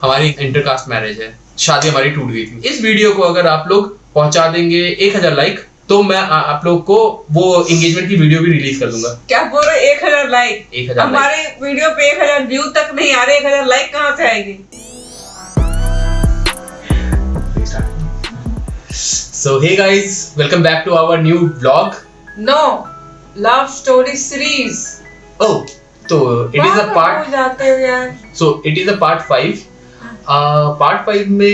हमारी intercaste marriage है, शादी हमारी टूट गई थी। इस वीडियो को अगर आप लोग पहुंचा देंगे 1000 लाइक तो मैं आप लोग को वो एंगेजमेंट की वीडियो भी रिलीज कर दूंगा। क्या बोल रहे 1000 लाइक? 1000 हमारे वीडियो पे 1000 व्यू तक नहीं आ रहे, 1000 लाइक कहाँ से आएगी? So hey guys, welcome back to our new vlog. No, love story series. Oh, so it is a part. हो जाते हो यार। So it is a part 5. Part 5 में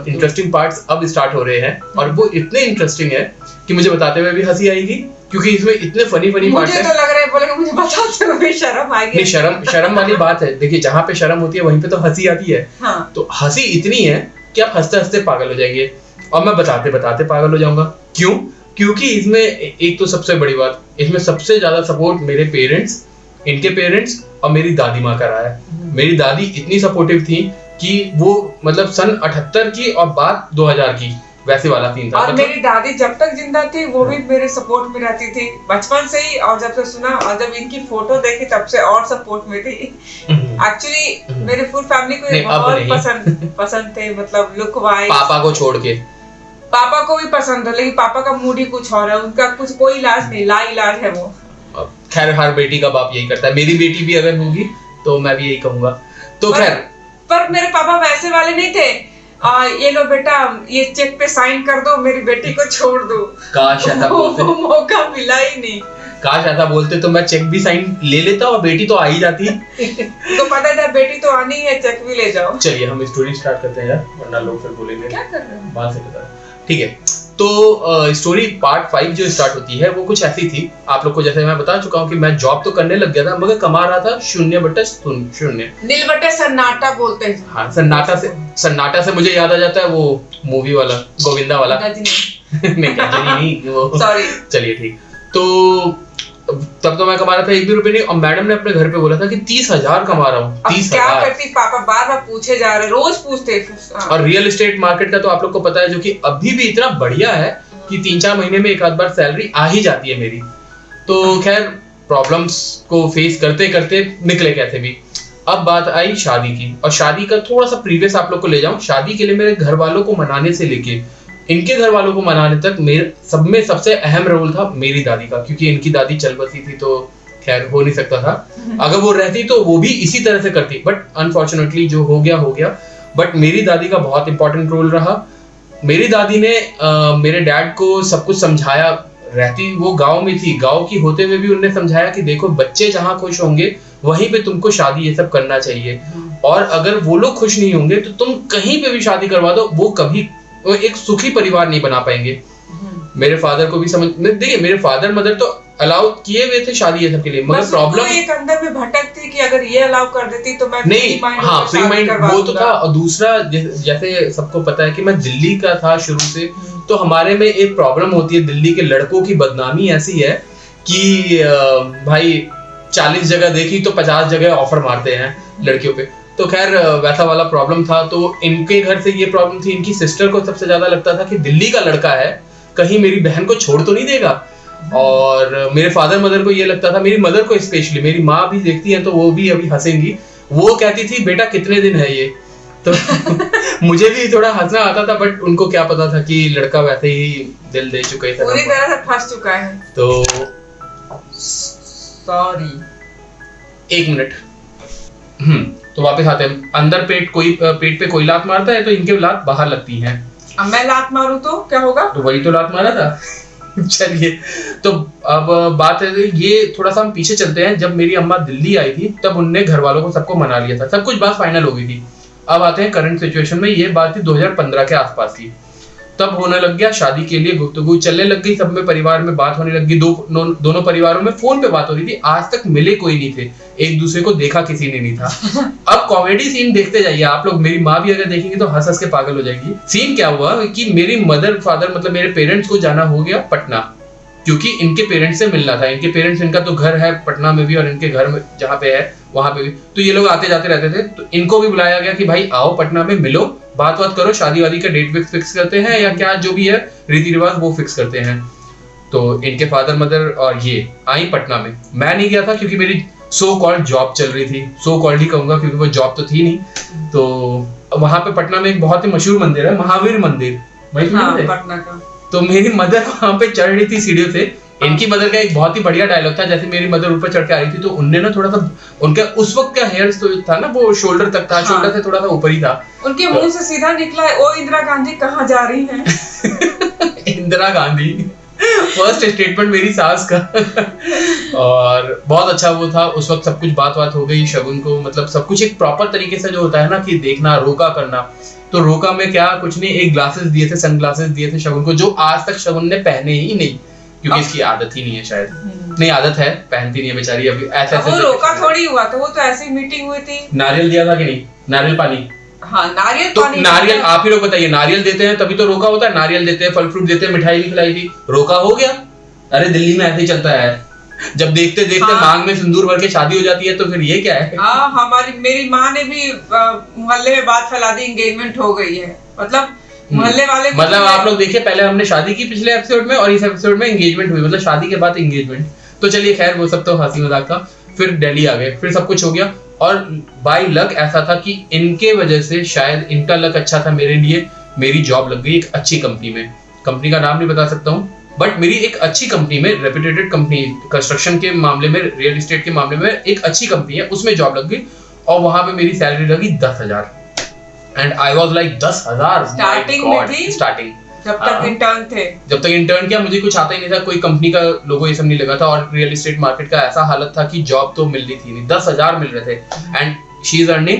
इंटरेस्टिंग पार्ट्स अब स्टार्ट हो रहे हैं और वो इतने इंटरेस्टिंग है कि मुझे बताते हुए भी हंसी आएगी क्योंकि इसमें इतने फनी पार्ट्स हैं। मुझे तो लग रहा है बोले मुझे बताते हुए शर्म आएगी। नहीं, शर्म वाली बात है। देखिए, जहाँ पे शर्म होती है वहीं पे तो हंसी आती है। हाँ। तो हंसी इतनी है कि आप हंसते हंसते पागल हो जाएंगे और मैं बताते बताते पागल हो जाऊंगा। क्यों? क्योंकि इसमें एक तो सबसे बड़ी बात, इसमें सबसे ज्यादा सपोर्ट मेरे पेरेंट्स, इनके पेरेंट्स और मेरी दादी माँ का रहा है। मेरी दादी इतनी सपोर्टिव थी कि वो मतलब सन 78 की और बात 2000 की वैसे वाला सीन था। और मेरी दादी जब तक जिंदा थी वो भी मेरे सपोर्ट में रहती थी बचपन से ही, और जब से सुना और जब इनकी फोटो देखी तब से और सपोर्ट में थी। एक्चुअली मेरे फुल फैमिली को बहुत पसंद थे, मतलब लुक वाइज। पापा को छोड़ के पापा को भी पसंद है, लेकिन पापा का मूड ही कुछ और है, उनका कुछ कोई इलाज नहीं, ला इलाज है वो। खैर, हर बेटी का बाप यही करता है। मेरी बेटी भी अगर होगी तो मैं भी यही कहूंगा। तो खैर, पर मेरे पापा वैसे वाले नहीं थे, ये लो बेटा ये चेक पे साइन कर दो, मेरी बेटी को छोड़ दो। काश ऐसा बोलते। मौका मिला ही नहीं। काश ऐसा बोलते तो मैं चेक भी साइन ले लेता और बेटी तो आ ही जाती। तो पता था बेटी तो आनी है, चेक भी ले जाओ। चलिए हम स्टोरी स्टार्ट करते हैं यार, वरना लोग फिर बोलेंगे क्या कर रहे हो। बात से पता। ठीक है, तो स्टोरी पार्ट 5 जो स्टार्ट होती है वो कुछ ऐसी थी। आप लोग को जैसे मैं बता चुका हूँ कि मैं जॉब तो करने लग गया था मगर कमा रहा था 0/0। नील बटे सन्नाटा बोलते हैं। हाँ, सन्नाटा से मुझे याद आ जाता है वो मूवी वाला, गोविंदा वाला। नहीं वो सॉरी। चलिए ठीक। तो तब तो मैं कमा रहा था 1 भी रुपए नहीं, और मैडम ने अपने घर पे बोला था कि 30,000 कमा रहा हूँ। 30,000 क्या करती, पापा बार बार पूछे जा रहे, रोज पूछते। और रियल एस्टेट मार्केट का तो आप लोग को पता है, जो कि अभी भी इतना बढ़िया है कि 3-4 महीने में एक आध बार सैलरी आ ही जाती है मेरी। तो खैर, प्रॉब्लम्स को फेस करते करते निकले कैसे भी। अब बात आई शादी की, और शादी का थोड़ा सा प्रीवियस आप लोग को ले जाऊं। शादी के लिए मेरे घर वालों को मनाने से लेके इनके घर वालों को मनाने तक मेरे सब में सबसे अहम रोल था मेरी दादी का, क्योंकि इनकी दादी चल बसी थी तो खैर हो नहीं सकता था। अगर वो रहती तो वो भी इसी तरह से करती, बट अनफॉर्चुनेटली जो हो गया। बट मेरी दादी का बहुत इंपॉर्टेंट रोल रहा। मेरी दादी ने मेरे डैड को सब कुछ समझाया। रहती वो गांव में थी, गांव की होते हुए भी उन्होंने समझाया कि देखो, बच्चे जहाँ खुश होंगे वहीं पे तुमको शादी ये सब करना चाहिए, और अगर वो लोग खुश नहीं होंगे तो तुम कहीं पे भी शादी करवा दो, वो कभी एक सुखी परिवार नहीं बना पाएंगे। मेरे फादर को भी समझ, देखिए मेरे फादर मदर तो अलाउ किए हुए थे शादी ये सब के लिए, मगर प्रॉब्लम एक अंदर में भटकती कि अगर ये अलाउ कर देती तो मैं नहीं। हाँ, फ्री माइंड वो तो था। और दूसरा, जैसे सबको पता है कि मैं दिल्ली का था शुरू से, तो हमारे में एक प्रॉब्लम होती है। दिल्ली के लड़कों की बदनामी ऐसी है कि भाई 40 जगह देखी तो 50 जगह ऑफर मारते हैं लड़कियों पे। तो खैर वैसा वाला प्रॉब्लम था। तो इनके घर से ये प्रॉब्लम थी, इनकी सिस्टर को सबसे ज्यादा लगता था कि दिल्ली का लड़का है, कहीं मेरी बहन को छोड़ तो नहीं देगा। और मेरे फादर मदर को ये लगता था, मेरी मदर को स्पेशली, मेरी माँ भी देखती है तो वो भी अभी हंसेंगी, वो कहती थी बेटा कितने दिन है ये। तो मुझे भी थोड़ा हंसना आता था, बट उनको क्या पता था कि लड़का वैसे ही दिल दे चुका है, पूरी तरह से फंस चुका है। तो सॉरी, 1 मिनट। तो वापस आते हैं। अंदर पेट पे कोई लात मारता है तो इनके लात बाहर लगती हैं। अब मैं लात मारूं तो क्या होगा? तो वही तो लात मारा था। चलिए, तो अब बात है, ये थोड़ा सा हम पीछे चलते हैं। जब मेरी अम्मा दिल्ली आई थी तब उनने घर वालों को सबको मना लिया था, सब कुछ बात फाइनल हो गई थी। अब आते हैं करंट सिचुएशन में। ये बात थी 2015 के आसपास की। तब होने लग गया शादी के लिए गुफ्तगू चलने लग गई, सब में परिवार में बात होने लगी। दोनों परिवारों में फोन पे बात हो रही थी। आज तक मिले कोई नहीं थे, एक दूसरे को देखा किसी ने नहीं था। अब कॉमेडी सीन देखते जाइए आप लोग, मेरी माँ भी अगर देखेंगे तो हंस हंस के पागल हो जाएगी। सीन क्या हुआ कि मेरी मदर फादर मतलब मेरे पेरेंट्स को जाना हो गया पटना, क्योंकि इनके पेरेंट्स से मिलना था। इनके पेरेंट्स, इनका तो घर है पटना में भी और इनके घर में जहाँ पे है वहां पे भी, तो ये लोग आते जाते रहते थे। तो इनको भी बुलाया गया कि भाई आओ पटना में मिलो, बात करो, शादी वादी का डेट फिक्स करते हैं या क्या जो भी है रीति रिवाज वो फिक्स करते हैं। तो इनके फादर मदर और ये आई पटना में। मैं नहीं गया था क्योंकि मेरी सो कॉल्ड जॉब चल रही थी, सो कॉल्ड ही कहूंगा क्योंकि वो जॉब तो थी नहीं। तो वहां पे पटना में एक बहुत ही मशहूर मंदिर है, महावीर मंदिर, वही पटना का। तो मेरी मदर वहां पे चढ़ रही थी सीढ़ियों से। इनकी मदर का एक बहुत ही बढ़िया डायलॉग था, जैसे मेरी मदर ऊपर चढ़ के आ रही थी तो उनने ना थोड़ा सा, उनका उस वक्त का हेयर तो था ना वो शोल्डर तक था, शोल्डर से थोड़ा सा ऊपर ही था, उनके मुंह से सीधा निकला, ओ इंदिरा गांधी कहाँ जा रही हैं? इंदिरा गांधी फर्स्ट स्टेटमेंट मेरी सास का। और बहुत अच्छा वो था उस वक्त, सब कुछ बात हो गई शगुन को, मतलब सब कुछ एक प्रॉपर तरीके से जो होता है ना कि देखना, रोका करना। तो रोका में क्या कुछ नहीं, एक ग्लासेस दिए थे, सन ग्लासेस दिए थे शगुन को, जो आज तक शगुन ने पहने ही नहीं, क्योंकि इसकी आदत ही नहीं है शायद, नहीं आदत है, पहनती नहीं है बेचारी अभी। ऐसे वो रोका थोड़ी हुआ था, वो तो ऐसी मीटिंग हुई थी। नारियल दिया था कि नहीं, नारियल पानी, हाँ नारियल तो पानी, नारियल आप ही लोग बताइए, नारियल देते हैं तभी तो रोका होता है, नारियल देते हैं, फल फ्रूट देते हैं, मिठाई भी खिलाई थी, रोका हो गया। अरे दिल्ली में ऐसे ही चलता है, जब देखते देखते मांग में सिंदूर भर के शादी हो जाती है, तो फिर ये क्या है। हाँ हमारी मेरी माँ ने भी मोहल्ले में बात फैला दी, एंगेजमेंट हो गई है, मतलब मोहल्ले वाले, मतलब आप लोग देखिए, पहले हमने शादी की पिछले एपिसोड में और इस एपिसोड में एंगेजमेंट हुई, मतलब शादी के बाद एंगेजमेंट। तो चलिए खैर वो सब तो हंसी मजाक था। फिर दिल्ली आ गए, फिर सब कुछ हो गया, और बाय लक ऐसा था कि इनके वजह से, शायद इनका लक अच्छा था मेरे लिए, मेरी जॉब लग गई एक अच्छी कंपनी में। कंपनी का नाम नहीं बता सकता हूँ, बट मेरी एक अच्छी कंपनी में, रेप्यूटेड कंपनी, कंस्ट्रक्शन के मामले में, रियल एस्टेट के मामले में एक अच्छी कंपनी है, उसमें जॉब लग गई। और वहां पे मेरी सैलरी लगी 10,000, and I was like 10,000 starting में थी, स्टार्टिंग जब तक इंटर्न थे, जब तक इंटर्न किया मुझे कुछ आता ही नहीं था, कोई कंपनी का लोगो ये सब नहीं लगा था, और रियल एस्टेट मार्केट का ऐसा हालत था कि जॉब तो मिल रही थी नहीं, 10,000 मिल रहे थे, एंड शी इज अर्निंग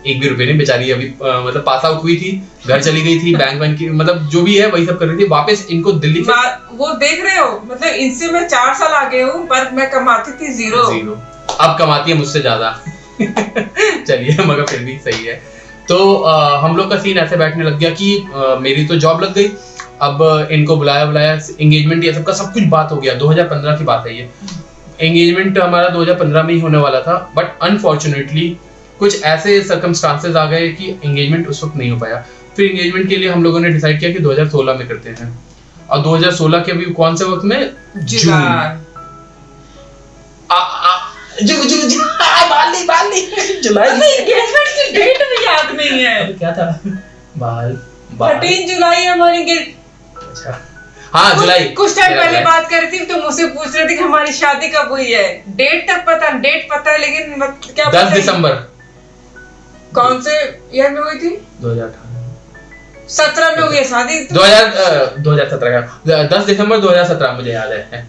एक भी रुपए नहीं बेचारी, अभी मतलब पास आउट हुई थी, घर चली गई थी, बैंक की मतलब जो भी है वही सब कर रही थी, वापस इनको दिल्ली से। वो देख रहे हो, मतलब इनसे मैं 4 साल आगे हूँ, पर मैं कमाती थी जीरो, अब कमाती है मुझसे ज्यादा। चलिए मगर फिर भी सही है। तो हम लोग का सीन ऐसे बैठने लग गया कि मेरी तो जॉब लग गई, अब इनको बुलाया, एंगेजमेंट ये सबका सब कुछ बात हो गया। 2015 की बात है ये, एंगेजमेंट हमारा 2015 में ही होने वाला था, बट अनफॉर्चुनेटली कुछ ऐसे सर्कमस्टांसेस आ गए कि एंगेजमेंट उस वक्त नहीं हो पाया। फिर एंगेजमेंट के लिए हम लोगों ने डिसाइड किया कि 2016 में करते हैं, और 2016 के अभी कौन से वक्त में, जुलाई एंगेजमेंट की डेट भी याद नहीं है, क्या था, 13 जुलाई हमारी एंगेजमेंट। अच्छा हाँ जुलाई, कुछ टाइम पहले बात कर रही थी तो मुझसे पूछ रही थी कि हमारी शादी कब हुई है, डेट पता है लेकिन क्या 10 दिसंबर। कौन से ईयर में हुई थी? 2017 में हुई है शादी। 2017 का 10 दिसंबर 2017 मुझे याद है।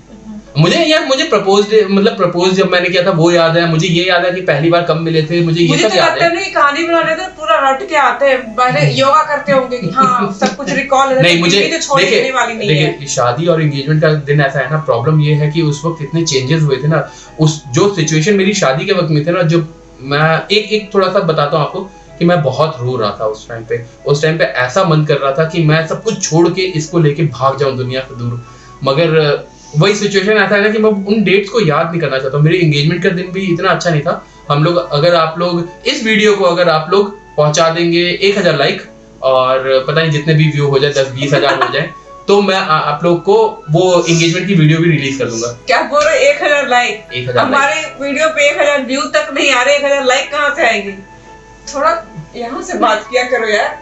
मुझे प्रपोज जब मैंने किया था वो याद है, मुझे ये याद है कि पहली बार कब मिले थे, मुझे ये सब याद है। नहीं कहानी बनाने तो पूरा रट के आते हैं, पहले योगा करते होंगे कि हाँ सब कुछ रिकॉल है। नहीं मुझे देखिए शादी और एंगेजमेंट का दिन ऐसा है ना, प्रॉब्लम ये है कि उस वक्त इतने चेंजेस हुए थे ना, उस जो सिचुएशन मेरी शादी के वक्त में थे ना, जो मैं एक थोड़ा सा बताता हूँ आपको कि मैं बहुत रो रहा था उस टाइम पे ऐसा मन कर रहा था कि मैं सब कुछ छोड़ के इसको लेके भाग जाऊं दुनिया से दूर, मगर वही सिचुएशन ऐसा है ना कि मैं उन डेट्स को याद नहीं करना चाहता हूँ। मेरे एंगेजमेंट का दिन भी इतना अच्छा नहीं था। हम लोग अगर आप लोग इस वीडियो को अगर आप लोग पहुंचा देंगे 1000 लाइक और पता नहीं जितने भी व्यू हो जाए 10-20 हजार हो जाए, तो मैं आप लोग को वो एंगेजमेंट की वीडियो भी रिलीज कर दूंगा। क्या बोल रहे 1000 लाइक? हमारे वीडियो पे 1000 व्यू तक नहीं आ रहे, 1000 लाइक कहाँ से आएंगे? थोड़ा यहाँ से बात किया करो यार।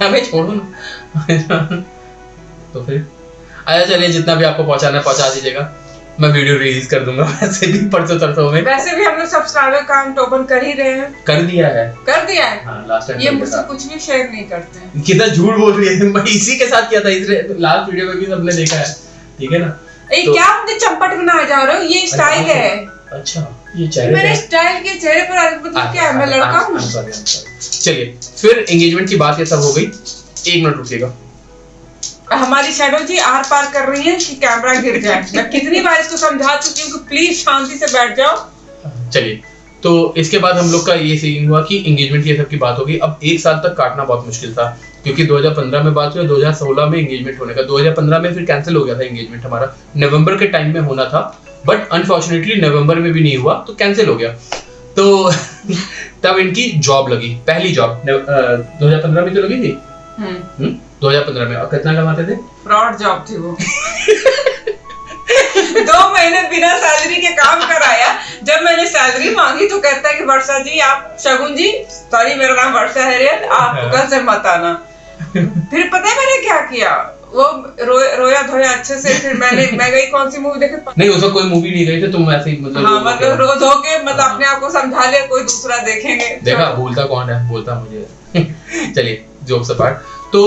हमें छोड़ो ना। तो फिर आया चलिए, जितना भी आपको पहुंचाना है पहुंचा दीजिएगा, मैं वीडियो रिलीज कर दूंगा। वैसे भी परसों तरसों में वैसे भी हम लोग सब्सक्राइबर काउंट ओपन कर ही रहे हैं। कर दिया है हाँ, लास्ट टाइम ये मुझसे कुछ भी शेयर नहीं करते। कितना झूठ बोल रही है, मैं इसी के साथ किया था, इसलिए लास्ट वीडियो में भी सबने देखा है, ठीक है ना। तो क्या मुझे चंपट बनाया जा रहे हो? ये स्टाइल है। अच्छा ये चेहरे मेरे स्टाइल के चेहरे पर मतलब क्या है, मैं लड़का हूँ। चलिए फिर एंगेजमेंट की बात ये सब हो गई। 1 मिनट रुकिएगा, हमारी शैडो जी आर पार कर रही है कि कैमरा गिर जाए। मैं कितनी बार इसको समझा चुकी हूँ कि प्लीज शांति से बैठ जाओ। चलिए तो इसके बाद हम लोग का ये सीन हुआ कि एंगेजमेंट ये सब की बात होगी। अब 1 साल तक काटना बहुत मुश्किल था, क्योंकि 2015 में बात हुई, 2016 में एंगेजमेंट होने का, 2015 में फिर कैंसिल हो गया था एंगेजमेंट हमारा, नवंबर के टाइम में होना था, बट अनफॉर्चुनेटली नवंबर में भी नहीं हुआ तो कैंसिल हो गया। तो तब इनकी जॉब लगी, पहली जॉब 2015 में तो लगी थी। 2015 में। और कितना कमाते थे? फ्रॉड जॉब थी वो। 2 महीने बिना सैलरी के काम कराया। जब मैंने सैलरी मांगी तो कहता है कि वर्षा जी आप, शगुन जी सॉरी मेरा नाम वर्षा है रे, आप कल से मत आना। फिर पता है मैंने क्या किया, वो रोया धोया अच्छे से। फिर मैं गई कौन सी मूवी देखे, नहीं उसका कोई मूवी नहीं गई थी, तुम ऐसे ही मतलब हाँ मतलब रो धो के मतलब अपने आप को समझा लिया कोई दूसरा देखेंगे। देखा भूलता कौन है, बोलता मुझे। चलिए जोक्स अपार्ट, तो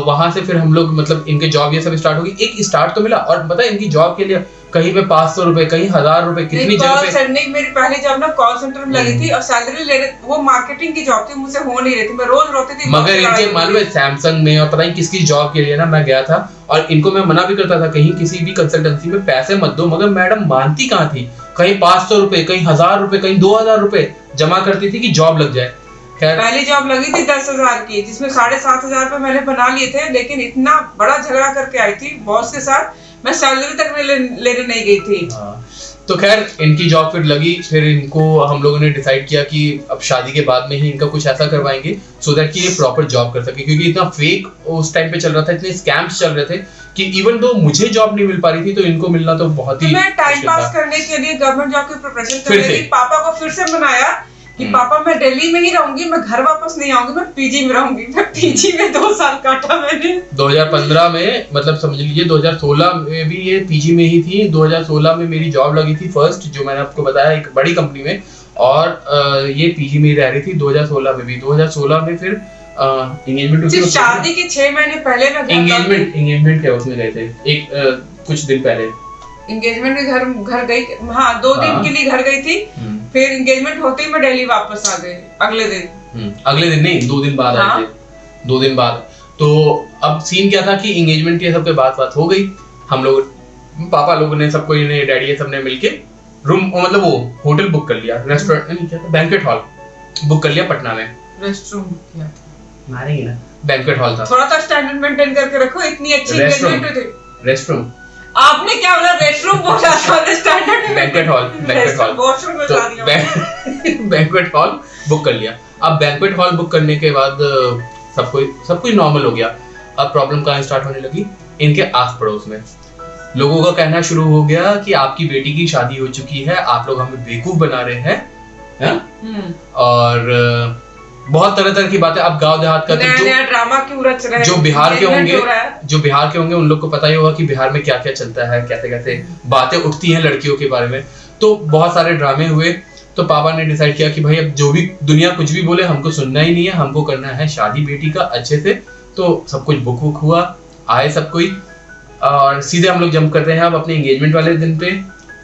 वहां से फिर हम लोग मतलब इनके जॉब ये सब स्टार्ट होगी। एक स्टार्ट तो मिला, और पता है इनकी जॉब के लिए कहीं पे 500 रुपए, कहीं 1000 रुपए, कितनी जगह पे। सेंटर मेरी पहली जॉब ना कॉल सेंटर में लगी थी और सैलरी ले रहे, वो मार्केटिंग की जॉब थी, मुझसे हो नहीं रही थी, मैं रोज रोती थी। मगर इनके मालूम है सैमसंग में और पता नहीं किसकी जॉब के लिए ना मैं गया था, और इनको मैं मना भी करता था कहीं किसी भी कंसल्टेंसी में पैसे मत दो, मगर मैडम मानती कहाँ थी। कहीं 500 रुपए, कहीं 1000 रुपए, कहीं 2000 रुपए जमा करती थी कि जॉब लग जाए। पहली जॉब लगी थी 10,000 की, जिसमें 7,500 रुपए मैंने बना लिए थे, लेकिन इतना बड़ा झगड़ा करके आई थी बॉस के साथ, मैं सैलरी तक लेने नहीं गई थी। तो खैर इनकी जॉब फिर लगी। फिर इनको हम लोगों ने डिसाइड किया कि अब शादी के बाद में ही इनका कुछ ऐसा करवाएंगे सो दैट कि ये प्रॉपर जॉब कर सके, क्योंकि इतना फेक उस टाइम पे चल रहा था, इतने स्कैम्स चल रहे थे कि इवन दो मुझे जॉब नहीं मिल पा रही थी, तो इनको मिलना तो बहुत ही। मैं टाइम पास करने के लिए गवर्नमेंट जॉब की प्रिपरेशन कर रही थी। पापा को फिर से मनाया कि पापा मैं दिल्ली में ही रहूंगी, मैं घर वापस नहीं आऊंगी, मैं पीजी में रहूंगी। मैं पीजी में 2 साल काटा मैंने। 2015 में मतलब समझ लीजिए 2016 में भी ये पीजी में ही थी। 2016 में मेरी जॉब लगी थी फर्स्ट, जो मैंने आपको बताया एक बड़ी कंपनी में, और ये पीजी में रह रही थी 2016 में भी। 2016 में फिर एंगेजमेंट, सिर्फ शादी के 6 महीने पहले मैं एंगेजमेंट क्या उसमें गए थे एक कुछ दिन पहले। एंगेजमेंट के घर गई, हाँ 2 दिन के लिए घर गई थी। फिर एंगेजमेंट होते ही मैं दिल्ली वापस आ गई अगले दिन नहीं 2 दिन बाद आए थे, 2 दिन बाद। तो अब सीन क्या था कि एंगेजमेंट के सब के बात हो गई। हम लोग पापा लोगों ने सबको, डैडी ये सबने मिलके रूम मतलब वो होटल बुक कर लिया, रेस्टोरेंट नहीं क्या था, बैंक्वेट हॉल बुक कर लिया पटना में। रेस्टरूम क्या मारेंगे ना, बैंक्वेट हॉल था। थोड़ा सा स्टैंडर्ड मेंटेन करके रखो, इतनी अच्छी एंगेजमेंट थी। रेस्टरूम आपने क्या बोला, रेस्टरूम बोला था, स्टैंडर्ड में बैंक्वेट हॉल वॉशरूम में जा दिया। बैंक्वेट हॉल बुक कर लिया। अब बैंक्वेट हॉल बुक करने के बाद सब कुछ नॉर्मल हो गया। अब प्रॉब्लम कहाँ स्टार्ट होने लगी, इनके आस पड़ोस में लोगों का कहना शुरू हो गया कि आपकी बेटी की शादी हो चुकी है, आप लोग हमें बेवकूफ बना रहे हैं, और बहुत तरह की बातें। अब गांव देहात का नया ड्रामा क्यों रच रहे हैं, जो बिहार के होंगे उन लोग को पता ही होगा कि बिहार में क्या क्या चलता है, कैसे बातें उठती हैं लड़कियों के बारे में। तो बहुत सारे ड्रामे हुए। तो पापा ने डिसाइड किया कि भाई अब जो भी दुनिया कुछ भी बोले हमको सुनना ही नहीं है, हमको करना है शादी बेटी का अच्छे से। तो सब कुछ बुक हुआ, आए सब कोई, और सीधे हम लोग जंप करते हैं अब अपने एंगेजमेंट वाले दिन पे।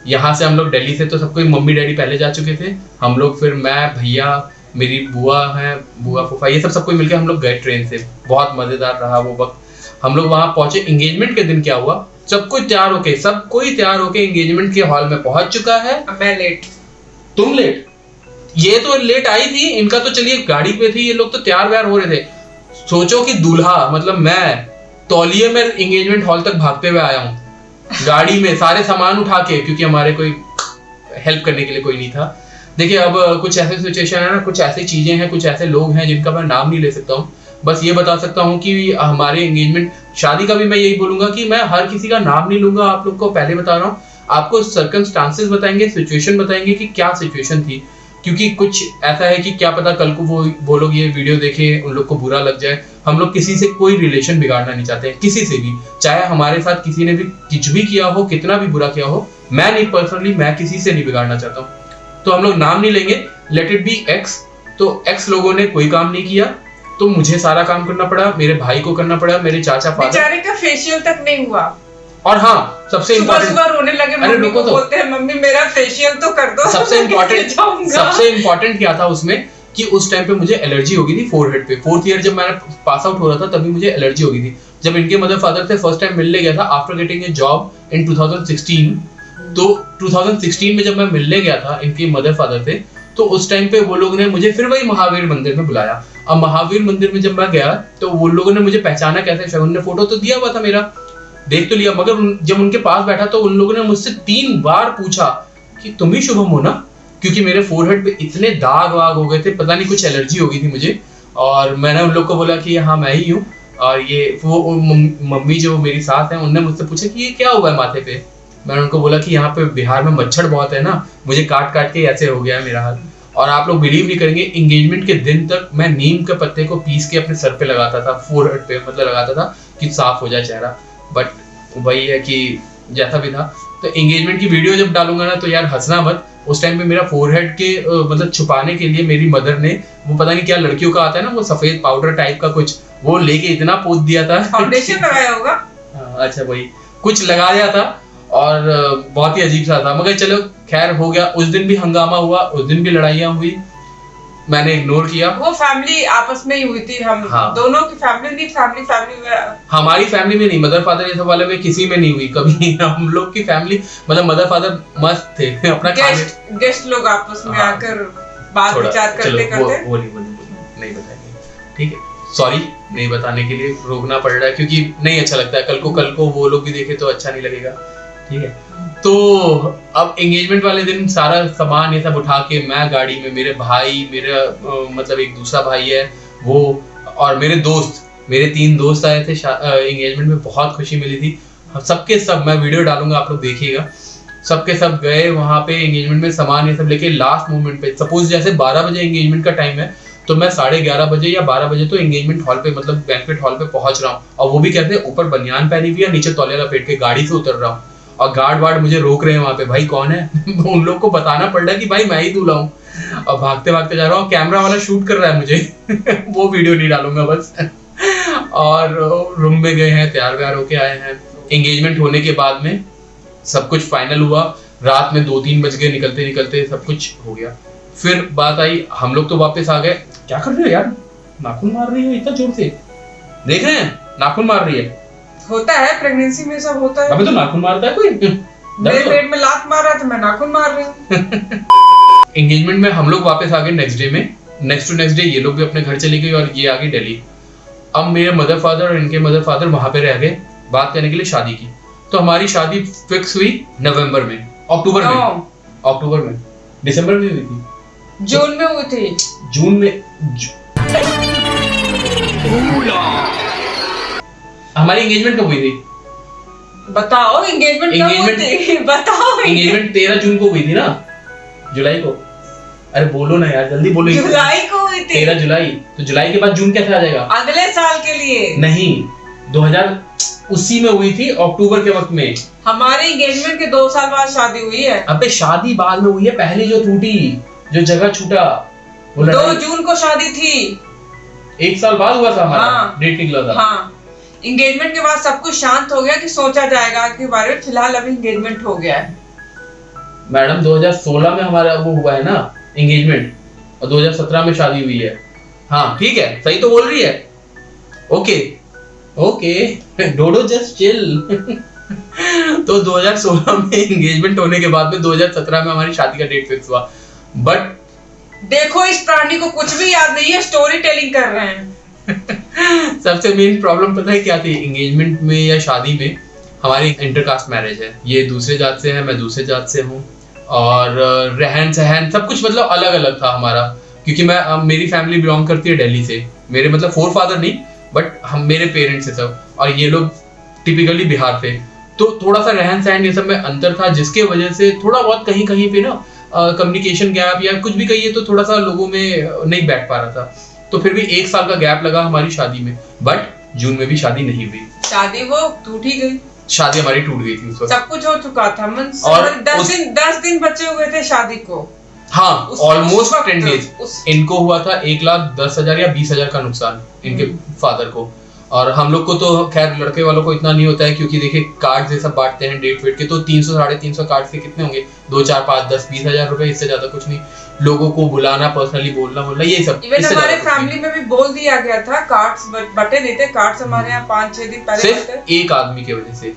यहाँ से हम लोग दिल्ली से तो सब कोई मम्मी डैडी पहले जा चुके थे, हम लोग फिर मैं भैया मेरी बुआ है, बुआ फूफा, ये सब कोई मिलकर हम लोग गए ट्रेन से। बहुत मजेदार रहा वो वक्त। हम लोग वहां पहुंचे। एंगेजमेंट के दिन क्या हुआ, सब कोई तैयार होके एंगेजमेंट के हॉल में पहुंच चुका है। मैं लेट, तुम लेट, ये तो लेट आई थी, इनका तो चलिए गाड़ी पे थी, ये लोग तो तैयार व्यार हो रहे थे। सोचो कि दूल्हा मतलब मैं तौलिए में एंगेजमेंट हॉल तक भागते हुए आया हूँ, गाड़ी में सारे सामान उठा के, क्योंकि हमारे कोई हेल्प करने के लिए कोई नहीं था। देखिए अब कुछ ऐसे सिचुएशन है ना, कुछ ऐसी चीजें हैं, कुछ ऐसे लोग हैं जिनका मैं नाम नहीं ले सकता हूँ। बस ये बता सकता हूँ कि हमारे एंगेजमेंट शादी का भी मैं यही बोलूंगा कि मैं हर किसी का नाम नहीं लूंगा, आप लोग को पहले बता रहा हूँ। आपको सर्कमस्टांसेस बताएंगे, सिचुएशन बताएंगे कि क्या सिचुएशन थी, क्योंकि कुछ ऐसा है कि क्या पता कल को वो लोग ये वीडियो देखे, उन लोग को बुरा लग जाए। हम लोग किसी से कोई रिलेशन बिगाड़ना नहीं चाहते, किसी से भी, चाहे हमारे साथ किसी ने भी कुछ भी किया हो, कितना भी बुरा किया हो। मैं नहीं, पर्सनली मैं किसी से नहीं बिगाड़ना चाहता हूँ, तो हम लोग नाम नहीं लेंगे, लेट इट बी एक्स। तो एक्स लोगों ने कोई काम नहीं किया, तो मुझे सारा काम करना पड़ा, मेरे भाई को करना पड़ा, मेरे चाचा फादर। बेचारे का फेशियल तक नहीं हुआ। और हाँ सबसे इम्पोर्टेंट, सुबह रोने लगे, मम्मी को बोलते हैं मम्मी मेरा फेशियल तो कर दो। सबसे इम्पोर्टेंट क्या था उसमें कि उस टाइम पे मुझे एलर्जी हो गई थी फोरहेड पे। 4th ईयर जब मैंने पास आउट हो रहा था तभी मुझे एलर्जी हो गई थी। जब इनके मदर फादर से फर्स्ट टाइम मिलने गया था after getting a job in 2016, तो 2016 में जब मैं मिलने गया था इनके मदर फादर से, तो उस टाइम पे वो लोगों ने मुझे फिर वही महावीर मंदिर में बुलाया। अब महावीर मंदिर में जब मैं गया तो वो लोगों ने मुझे पहचाना कैसे, शगुन ने फोटो तो दिया हुआ था मेरा, देख तो लिया, मगर जब उनके पास बैठा तो उन लोगों ने मुझसे 3 बार पूछा कि तुम ही शुभम हो ना, क्योंकि मेरे फोरहेड पे इतने दाग वाग हो गए थे, पता नहीं कुछ एलर्जी हो गई थी मुझे। और मैंने उन लोग को बोला कि हाँ मैं ही हूँ। और ये वो मम्मी जो मेरी सास है उनने मुझसे पूछा कि ये क्या हुआ है माथे पे, मैंने उनको बोला कि यहाँ पे बिहार में मच्छर बहुत है ना, मुझे काट काट के ऐसे हो गया है मेरा हाल। और आप लोग बिलीव नहीं करेंगे, एंगेजमेंट के दिन तक मैं नीम के पत्ते को पीस के अपने सर पे लगाता था, फोरहेड पे मतलब लगाता था कि साफ हो जाए चेहरा। बट वही है कि जैसा भी था। तो एंगेजमेंट की वीडियो जब डालूंगा ना तो यार हंसना मत। उस टाइम पे मेरा फोरहेड के मतलब छुपाने के लिए मेरी मदर ने वो पता नहीं क्या लड़कियों का आता है ना वो सफेद पाउडर टाइप का कुछ, वो लेके इतना पोत दिया था। फाउंडेशन लगाया होगा। अच्छा वही कुछ लगाया था और बहुत ही अजीब सा था, मगर चलो खैर हो गया। उस दिन भी हंगामा हुआ, उस दिन भी लड़ाइयाँ हुई, मैंने इग्नोर किया। वो फैमिली आपस में ही हुई थी, हम दोनों की फैमिली नहीं, फैमिली में, हमारी फैमिली में नहीं, मदर फादर ये सब वाले में किसी में नहीं हुई कभी। हम लोग की फैमिली मतलब मदर फादर मस्त थे अपना गेस्ट लोग आपस में आकर बात विचार करते करते। वो नहीं बताएंगे, ठीक है, सॉरी नहीं बताने के लिए रोकना पड़ रहा है क्योंकि नहीं अच्छा लगता है। कल को वो लोग भी देखे तो अच्छा नहीं लगेगा, ठीक है। तो अब एंगेजमेंट वाले दिन सारा सामान ये सब उठा के मैं गाड़ी में, मेरे भाई, मेरा मतलब एक दूसरा भाई है वो, और मेरे दोस्त, मेरे 3 दोस्त आए थे एंगेजमेंट में। बहुत खुशी मिली थी सबके सब। मैं वीडियो डालूंगा, आप लोग देखिएगा। सबके सब गए वहां पे एंगेजमेंट में, सामान ये सब लेके लास्ट मोमेंट पे, सपोज जैसे 12 बजे एंगेजमेंट का टाइम है तो मैं 11:30 बजे या 12 बजे तो एंगेजमेंट हॉल पे मतलब बैंक्वेट हॉल पे पहुंच रहा हूँ। और वो भी कहते हैं ऊपर बनियान पहनी हुई है, नीचे तौलिया लपेट के गाड़ी से उतर रहा हूँ और गार्ड वार्ड मुझे रोक रहे हैं वहां पे, भाई कौन है? उन लोग को बताना पड़ रहा है कि भाई मैं ही दूल्हा हूँ। और भागते भागते जा रहा हूँ, कैमरा वाला शूट कर रहा है मुझे। वो वीडियो नहीं डालूंगा बस। और रूम में गए हैं, तैयार व्यार होके आए हैं। एंगेजमेंट होने के बाद में सब कुछ फाइनल हुआ, रात में 2-3 बज गए, निकलते निकलते सब कुछ हो गया। फिर बात आई, हम लोग तो वापस आ गए। क्या कर रहे हो यार, नाखून मार रही हो इतना जोर से, देख रहे हैं नाखून मार रही है। होता है प्रेगनेंसी में, सब होता है। अबे तो नाखून मारता है कोई? मेरे पेट में लात मार रहा था, मैं नाखून मार रही हूँ। एंगेजमेंट में हम लोग वापस आ गए नेक्स्ट डे में। नेक्स्ट डे ये लोग भी अपने घर चली गई और ये आ गई दिल्ली। अब मेरे मदर फादर और इनके मदर फादर वहां पे रह गए बात करने के लिए शादी की। तो हमारी शादी फिक्स हुई अक्टूबर में, दिसंबर में हुई थी, जून में हुई थी, जून में हमारी एंगेजमेंट कब हुई थी? बताओ एंगेजमेंट कब हुई थी? बताओ। एंगेजमेंट 13 जून को हुई थी ना, जुलाई को। अरे बोलो ना यार, जल्दी बोलो। जुलाई को हुई थी। 13 जुलाई, तो जुलाई के बाद जून कैसे आ जाएगा? अगले साल के लिए नहीं, 2000 उसी में हुई थी अक्टूबर के वक्त में। हमारी एंगेजमेंट के 2 साल बाद शादी हुई है। अबे शादी बाद में हुई है, पहली जो टूटी, जो जगह छूटा, 2 जून को शादी थी। 1 साल बाद हुआ था हमारा, डेट निकला था। हाँ, एंगेजमेंट के बाद सब कुछ शांत हो गया कि सोचा जाएगा के बारे में। फिलहाल अभी एंगेजमेंट हो गया है। मैडम 2016 में हमारा वो हुआ है ना एंगेजमेंट, और 2017 में शादी हुई है। हाँ ठीक है, सही तो बोल रही है। Okay dodo just chill. तो 2016 में एंगेजमेंट होने के बाद में 2017 में हमारी शादी का डेट फिक्स हुआ। बट देखो इस प्राणी को कुछ भी याद नहीं है, स्टोरी टेलिंग कर रहे हैं। सबसे मेन प्रॉब्लम पता है क्या थी? एंगेजमेंट में या शादी में हमारी इंटरकास्ट मैरिज है, ये दूसरे जात से है, मैं दूसरे जात से हूँ, और रहन सहन सब कुछ मतलब अलग अलग था हमारा। क्योंकि मैं मेरी फैमिली बिलोंग करती है दिल्ली से, मेरे मतलब 4 फादर नहीं बट हम मेरे पेरेंट्स से सब, और ये लोग टिपिकली बिहार से। तो थोड़ा सा रहन सहन ये सब में अंतर था, जिसके वजह से थोड़ा बहुत कहीं कहीं पे ना कम्युनिकेशन गैप या कुछ भी कहिए तो थोड़ा सा लोगों में नहीं बैठ पा रहा था। तो फिर भी 1 साल का गैप लगा हमारी शादी में। बट जून में भी शादी नहीं हुई, शादी वो टूट ही गई। शादी हमारी टूट गई थी उस वक्त, सब कुछ हो चुका था। और 10 दिन बचे हुए थे शादी को। हाँ, ऑलमोस्ट 10 डेज। इनको हुआ था 1,10,000 या 20,000 का नुकसान, इनके फादर को। और हम लोग को तो खैर लड़के वालों को इतना नहीं होता है, क्योंकि देखिए कार्ड ये सब बांटते हैं डेट वेट के, तो 300-350 कार्ड के कितने होंगे? 2, 4, 5, 10, 20,000 रुपए, इससे ज्यादा कुछ नहीं। लोगों को बुलाना, पर्सनली बोलना ये सब। इवन हमारे फैमिली में भी बोल दिया गया था, कार्ड्स बटे नहीं थे। कार्ड्स हमारे यहाँ 5-6 दिन पहले सिर्फ एक आदमी की वजह से,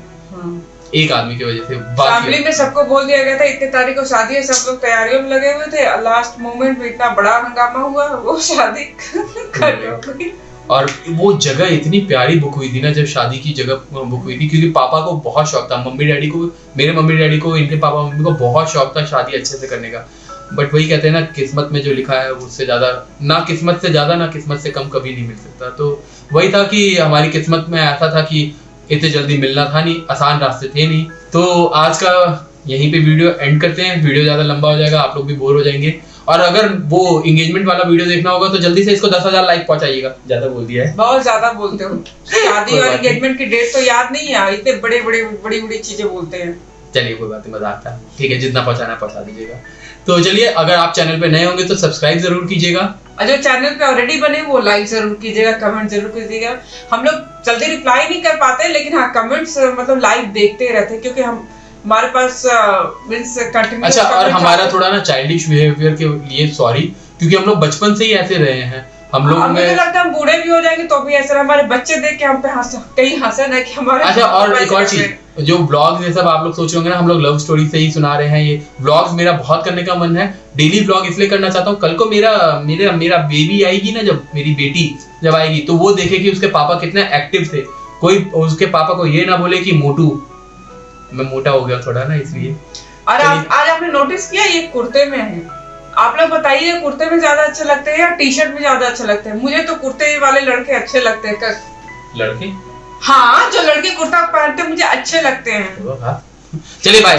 एक आदमी की वजह से फैमिली में सबको बोल दिया गया था इतने तारीख को शादी है। सब लोग तैयारियों में लगे हुए थे। लास्ट मोमेंट में इतना बड़ा हंगामा हुआ, वो शादी कर। और वो जगह इतनी प्यारी बुक हुई थी ना, जब शादी की जगह बुक हुई थी, क्योंकि पापा को बहुत शौक था, मम्मी डैडी को, मेरे मम्मी डैडी को, इनके पापा मम्मी को बहुत शौक था शादी अच्छे से करने का। बट वही कहते हैं ना, किस्मत में जो लिखा है उससे ज्यादा, ना किस्मत से ज्यादा ना किस्मत से कम कभी नहीं मिल सकता। तो वही था कि हमारी किस्मत में ऐसा था कि इतने जल्दी मिलना था नहीं, आसान रास्ते थे नहीं। तो आज का यहीं पे वीडियो एंड करते हैं, वीडियो ज्यादा लंबा हो जाएगा, आप लोग भी बोर हो जाएंगे। और अगर वो एंगेजमेंट वाला वीडियो देखना होगा तो जल्दी से इसको 10,000 लाइक पहुंचाइएगा। ज्यादा बोल दिया है, बहुत ज्यादा बोलते हो। शादी और एंगेजमेंट की डेट तो याद नहीं है, इतने बड़ी बड़ी चीजें बोलते हैं। चलिए कोई बात नहीं, मजाक था, ठीक है, जितना पहुंचाना पहुंचा दीजिएगा। तो चलिए, अगर आप चैनल पे नए होंगे तो सब्सक्राइब जरूर कीजिएगा, और जो चैनल पे ऑलरेडी बने वो लाइक जरूर कीजिएगा, कमेंट जरूर कीजिएगा। हम लोग जल्दी रिप्लाई नहीं कर पाते, लेकिन हाँ कमेंट्स मतलब लाइव देखते रहते हैं, क्योंकि हमारे पास मींस कंटिन्यूअस। अच्छा, और हमारा थोड़ा ना चाइल्डिश बिहेवियर के लिए सॉरी, क्योंकि हम लोग बचपन से ही ऐसे रहे हैं। हम लोग मुझे लगता है हम बूढ़े भी हो जाएंगे तो भी ऐसा, हमारे बच्चे देख के हम पे कहीं हंसे ना कि हमारे। अच्छा, और एक और चीज, जो ब्लॉग्स ये सब आप लोग सोच रहे होंगे ना, हम लोग लव स्टोरी से ही सुना रहे हैं। ये ब्लॉग्स मेरा बहुत करने का मन है, डेली ब्लॉग इसलिए करना चाहता हूँ, कल को मेरा बेबी आएगी ना, जब मेरी बेटी जब आएगी तो वो देखे कि उसके पापा कितने एक्टिव थे। कोई उसके पापा को ये ना बोले कि मोटू, मैं मोटा हो गया थोड़ा ना, इसलिए। और आज आपने नोटिस किया ये कुर्ते में है, आप लोग बताइए कुर्ते में ज्यादा अच्छे लगते हैं या टी शर्ट में ज्यादा अच्छे लगते हैं? मुझे तो कुर्ते वाले लड़के अच्छे लगते हैं। लड़के? हाँ, जो लड़के कुर्ता पहनते मुझे अच्छे लगते हैं। चलिए बाय।